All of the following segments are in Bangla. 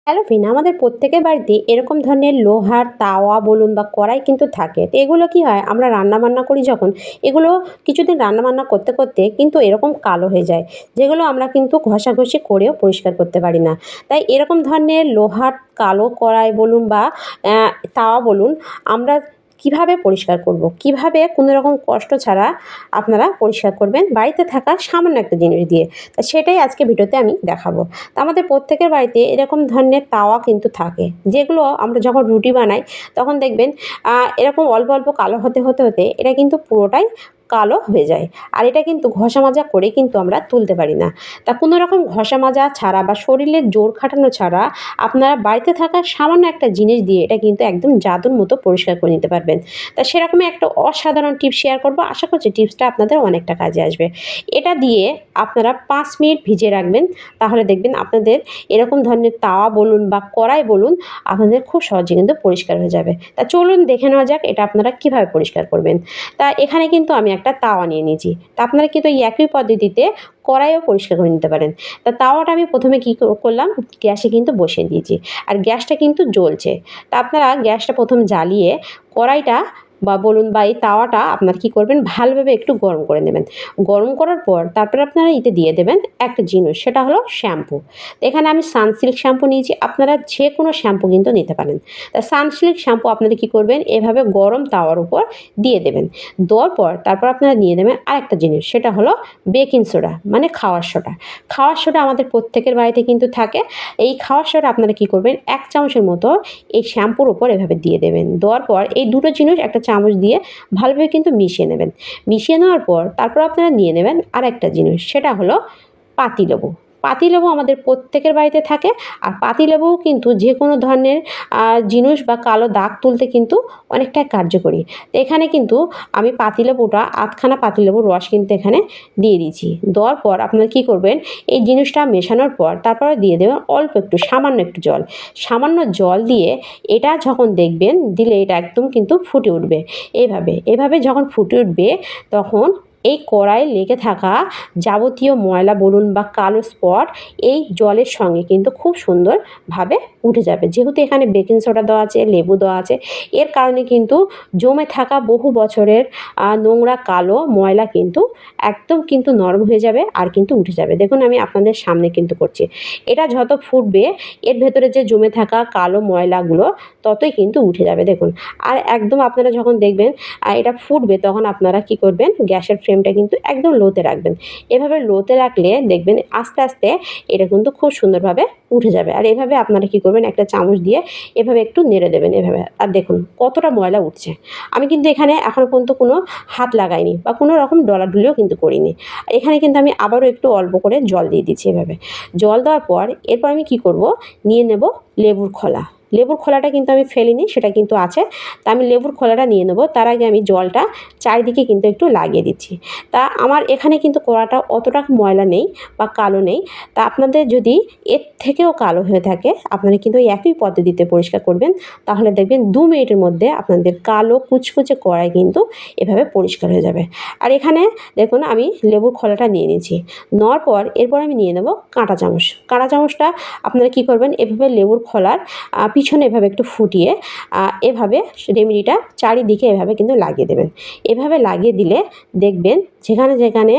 হ্যালো ফিন, আমাদের প্রত্যেকের বাড়িতে এরকম ধরনের লোহার তাওয়া বলুন বা কড়াই কিন্তু থাকে। তো এগুলো কি হয়, আমরা রান্নাবান্না করি যখন, এগুলো কিছুদিন রান্নাবান্না করতে করতে কিন্তু এরকম কালো হয়ে যায়, যেগুলো আমরা কিন্তু ঘষাঘষি করেও পরিষ্কার করতে পারি না। তাই এরকম ধরনের লোহার কালো কড়াই বলুন বা তাওয়া বলুন, আমরা কিভাবে পরিষ্কার করব, কিভাবে কোনো রকম কষ্ট ছাড়া আপনারা পরিষ্কার করবেন বাড়িতে থাকা সামান্য একটা জিনিস দিয়ে। তা সেটাই আজকে ভিডিওতে আমি দেখাবো। তা আমাদের প্রত্যেকের বাড়িতে এরকম ধরনের তাওয়া কিন্তু থাকে, যেগুলো আমরা যখন রুটি বানাই তখন দেখবেন এরকম অল্প অল্প কালো হতে হতে হতে এটা কিন্তু পুরোটাই কালো হয়ে যায়। আর এটা কিন্তু ঘষা মাজা করে কিন্তু আমরা তুলতে পারি না। তা কোনো রকম ঘষা মাজা ছাড়া বা শরীরের জোর খাটানো ছাড়া আপনারা বাড়িতে থাকা সামান্য একটা জিনিস দিয়ে এটা কিন্তু একদম জাদুর মতো পরিষ্কার করে নিতে পারবেন। তা সেরকমই একটা অসাধারণ টিপস শেয়ার করবো, আশা করছি টিপসটা আপনাদের অনেকটা কাজে আসবে। এটা দিয়ে আপনারা 5 মিনিট ভিজিয়ে রাখবেন, তাহলে দেখবেন আপনাদের এরকম ধরনের তাওয়া বলুন বা কড়াই বলুন, আপনাদের খুব সহজে কিন্তু পরিষ্কার হয়ে যাবে। তা চলুন দেখে নেওয়া যাক এটা আপনারা কীভাবে পরিষ্কার করবেন। তা এখানে কিন্তু আমি একটা তাওয়া নিয়ে নিয়েছি। তা আপনারা কিন্তু এই একই পদ্ধতিতে কড়াইও পরিষ্কার করে নিতে পারেন। তা তাওয়াটা আমি প্রথমে কী করলাম, গ্যাসে কিন্তু বসিয়ে দিয়েছি, আর গ্যাসটা কিন্তু জ্বলছে। তা আপনারা গ্যাসটা প্রথম জ্বালিয়ে কড়াইটা বা বলুন বা এই তাওয়াটা আপনার কী করবেন, ভালোভাবে একটু গরম করে নেবেন। গরম করার পর তারপরে আপনারা এতে দিয়ে দেবেন একটা জিনিস, সেটা হলো শ্যাম্পু। এখানে আমি সানসিল্ক শ্যাম্পু নিয়েছি, আপনারা যে কোনো শ্যাম্পু কিন্তু নিতে পারেন। তা সানসিল্ক শ্যাম্পু আপনারা কী করবেন, এভাবে গরম তাওয়ার উপর দিয়ে দেবেন। দেওয়ার পর তারপর আপনারা নিয়ে দেবেন আরেকটা জিনিস, সেটা হলো বেকিং সোডা, মানে খাওয়ার সোডা। খাওয়ার সোডা আমাদের প্রত্যেকের বাড়িতে কিন্তু থাকে। এই খাওয়ার সোডা আপনারা কী করবেন, 1 চামচের মতো এই শ্যাম্পুর উপর এভাবে দিয়ে দেবেন। দেওয়ার পর এই দুটো জিনিস একটা চামচ দিয়ে ভালোভাবে কিন্তু মিশিয়ে নেবেন। মিশিয়ে নেওয়ার পর তারপর আপনারা নিয়ে নেবেন আরেকটা জিনিস, সেটা হলো পাতিলেবু। পাতিলেবু আমাদের প্রত্যেকের বাড়িতে থাকে। আর পাতিলেবুও কিন্তু যে কোনো ধরনের জিনিস বা কালো দাগ তুলতে কিন্তু অনেকটাই কার্যকরী। তো এখানে কিন্তু আমি পাতিলেবুটা, আধখানা পাতিলেবুর রস কিন্তু এখানে দিয়ে দিয়েছি। দেওয়ার পর আপনারা কী করবেন, এই জিনিসটা মেশানোর পর তারপরে দিয়ে দেবেন অল্প একটু, সামান্য একটু জল। সামান্য জল দিয়ে এটা যখন দেখবেন দিলে এটা একদম কিন্তু ফুটে উঠবে। এভাবে এভাবে যখন ফুটে উঠবে তখন এই কড়াইয়ে লেগে থাকা যাবতীয় ময়লা বলুন বা কালো স্পট এই জলের সঙ্গে কিন্তু খুব সুন্দরভাবে উঠে যাবে। যেহেতু এখানে বেকিং সোডা দেওয়া আছে, লেবু দেওয়া আছে, এর কারণে কিন্তু জমে থাকা বহু বছরের নোংরা কালো ময়লা কিন্তু একদম কিন্তু নরম হয়ে যাবে আর কিন্তু উঠে যাবে। দেখুন আমি আপনাদের সামনে কিন্তু করছি। এটা যত ফুটবে এর ভেতরে যে জমে থাকা কালো ময়লাগুলো ততই কিন্তু উঠে যাবে দেখুন। আর একদম আপনারা যখন দেখবেন এটা ফুটবে, তখন আপনারা কী করবেন, গ্যাসের ফ্লেমটা কিন্তু একদম লোতে রাখবেন। এভাবে লোতে রাখলে দেখবেন আস্তে আস্তে এটা কিন্তু খুব সুন্দরভাবে উঠে যাবে। আর এভাবে আপনারা কী করবেন, একটা চামচ দিয়ে এভাবে একটু নেড়ে দেবেন এভাবে। আর দেখুন কতটা ময়লা উঠছে। আমি কিন্তু এখানে এখনও পর্যন্ত কোনো হাত লাগাইনি বা কোনো রকম ডলাডুলিও কিন্তু করিনি। এখানে কিন্তু আমি আবারও একটু অল্প করে জল দিয়ে দিচ্ছি এভাবে। জল দেওয়ার পর এরপর আমি কী করব, নিয়ে নেব লেবুর খোলা। লেবুর খোলাটা কিন্তু আমি ফেলিনি, সেটা কিন্তু আছে। তা আমি লেবুর খোলাটা নিয়ে নেব, তার আগে আমি জলটা চারিদিকে কিন্তু একটু লাগিয়ে দিচ্ছি। তা আমার এখানে কিন্তু কড়াটা অতটা ময়লা নেই বা কালো নেই। তা আপনাদের যদি এর থেকেও কালো হয়ে থাকে, আপনারা কিন্তু ওই একই পদ্ধতিতে পরিষ্কার করবেন, তাহলে দেখবেন 2 মিনিটের মধ্যে আপনাদের কালো কুচকুচে কড়াই কিন্তু এভাবে পরিষ্কার হয়ে যাবে। আর এখানে দেখুন আমি লেবুর খোলাটা নিয়ে নিয়েছি। নেওয়ার পর এরপর আমি নিয়ে নেব কাঁটা চামচ। কাঁটা চামচটা আপনারা কী করবেন, এভাবে লেবুর খোলার পিছনে এভাবে একটু ফুটিয়ে এভাবে রেমেডিটা চারিদিকে এভাবে কিন্তু লাগিয়ে দেবেন। এভাবে লাগিয়ে দিলে দেখবেন যেখানে যেখানে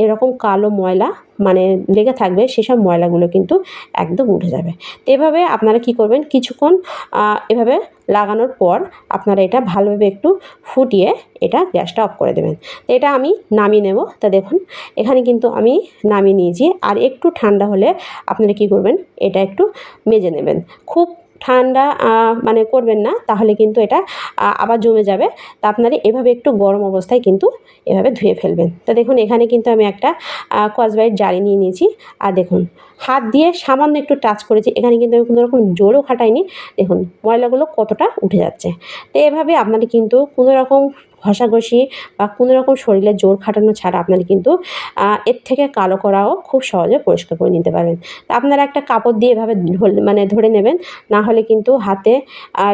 এরকম কালো ময়লা মানে লেগে থাকবে, সেসব ময়লাগুলো কিন্তু একদম উঠে যাবে। তো এভাবে আপনারা কী করবেন, কিছুক্ষণ এভাবে লাগানোর পর আপনারা এটা ভালোভাবে একটু ফুটিয়ে এটা গ্যাসটা অফ করে দেবেন। তো এটা আমি নামিয়ে নেব। তা দেখুন এখানে কিন্তু আমি নামিয়ে নিয়েছি। আর একটু ঠান্ডা হলে আপনারা কী করবেন, এটা একটু মেজে নেবেন। খুব ঠান্ডা মানে করবেন না, তাহলে কিন্তু এটা আবার জমে যাবে। তা আপনারা এভাবে একটু গরম অবস্থায় কিন্তু এভাবে ধুয়ে ফেলবেন। তো দেখুন এখানে কিন্তু আমি একটা স্কচব্রাইট জালি নিয়ে নিয়েছি। আর দেখুন হাত দিয়ে সামান্য একটু টাচ করেছি, এখানে কিন্তু আমি কোনো রকম জোরও খাটাইনি। দেখুন ময়লাগুলো কতটা উঠে যাচ্ছে। তো এভাবে আপনারা কিন্তু কোনো রকম ঘষাঘষি বা কোনো রকম শরীরে জোর খাটানো ছাড়া আপনারা কিন্তু এর থেকে কালো করাও খুব সহজে পরিষ্কার করে নিতে পারবেন। তো আপনারা একটা কাপড় দিয়ে এভাবে ধরে নেবেন, না হলে কিন্তু হাতে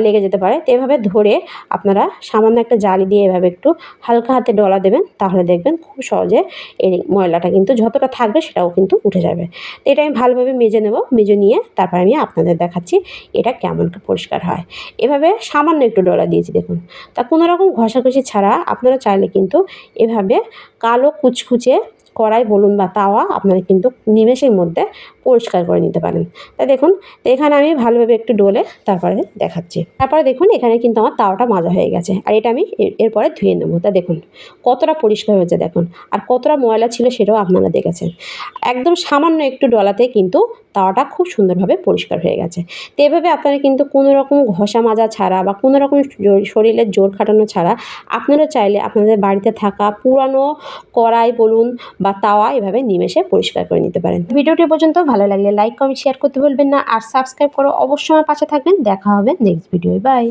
লেগে যেতে পারে। তো এভাবে ধরে আপনারা সামান্য একটা জালি দিয়ে এভাবে একটু হালকা হাতে ডলা দেবেন, তাহলে দেখবেন খুব সহজে এই ময়লাটা কিন্তু যতটা থাকবে সেটাও কিন্তু উঠে যাবে। তো এটা আমি ভালোভাবে মেজে নেব, মেজে নিয়ে তারপর আমি আপনাদের দেখাচ্ছি এটা কেমন পরিষ্কার হয়। এভাবে সামান্য একটু ডলা দিয়েছি দেখুন। তা কোনো রকম ঘষাঘষি ছাড়া আপনারা চাইলে কিন্তু এভাবে কালো কুচকুচে কড়াই বলুন বা তাওয়া আপনারা কিন্তু নিমেষের মধ্যে পরিষ্কার করে নিতে পারেন। তা দেখুন, তো এখানে আমি ভালোভাবে একটু ডলে তারপরে দেখাচ্ছি। তারপরে দেখুন এখানে কিন্তু আমার তাওয়াটা মাজা হয়ে গেছে, আর এটা আমি এরপরে ধুয়ে নেবো। তা দেখুন কতটা পরিষ্কার হয়েছে দেখুন, আর কতটা ময়লা ছিল সেটাও আপনারা দেখেছেন। একদম সামান্য একটু ডলাতে কিন্তু তাওয়াটা খুব সুন্দরভাবে পরিষ্কার হয়ে গেছে। তো এভাবে আপনারা কিন্তু কোনো রকম ঘষা মাজা ছাড়া বা কোনো রকম শরীরের জোর খাটানো ছাড়া আপনারা চাইলে আপনাদের বাড়িতে থাকা পুরানো কড়াই বলুন বা তাওয়া এভাবে নিমেষে পরিষ্কার করে নিতে পারেন। ভিডিওটি পর্যন্ত ভালো লাগলে লাইক, কমেন্ট, শেয়ার করতে ভুলবেন না, আর সাবস্ক্রাইব করে অবশ্যই আমার পাশে থাকবেন। দেখা হবে নেক্সট ভিডিওয়। বাই।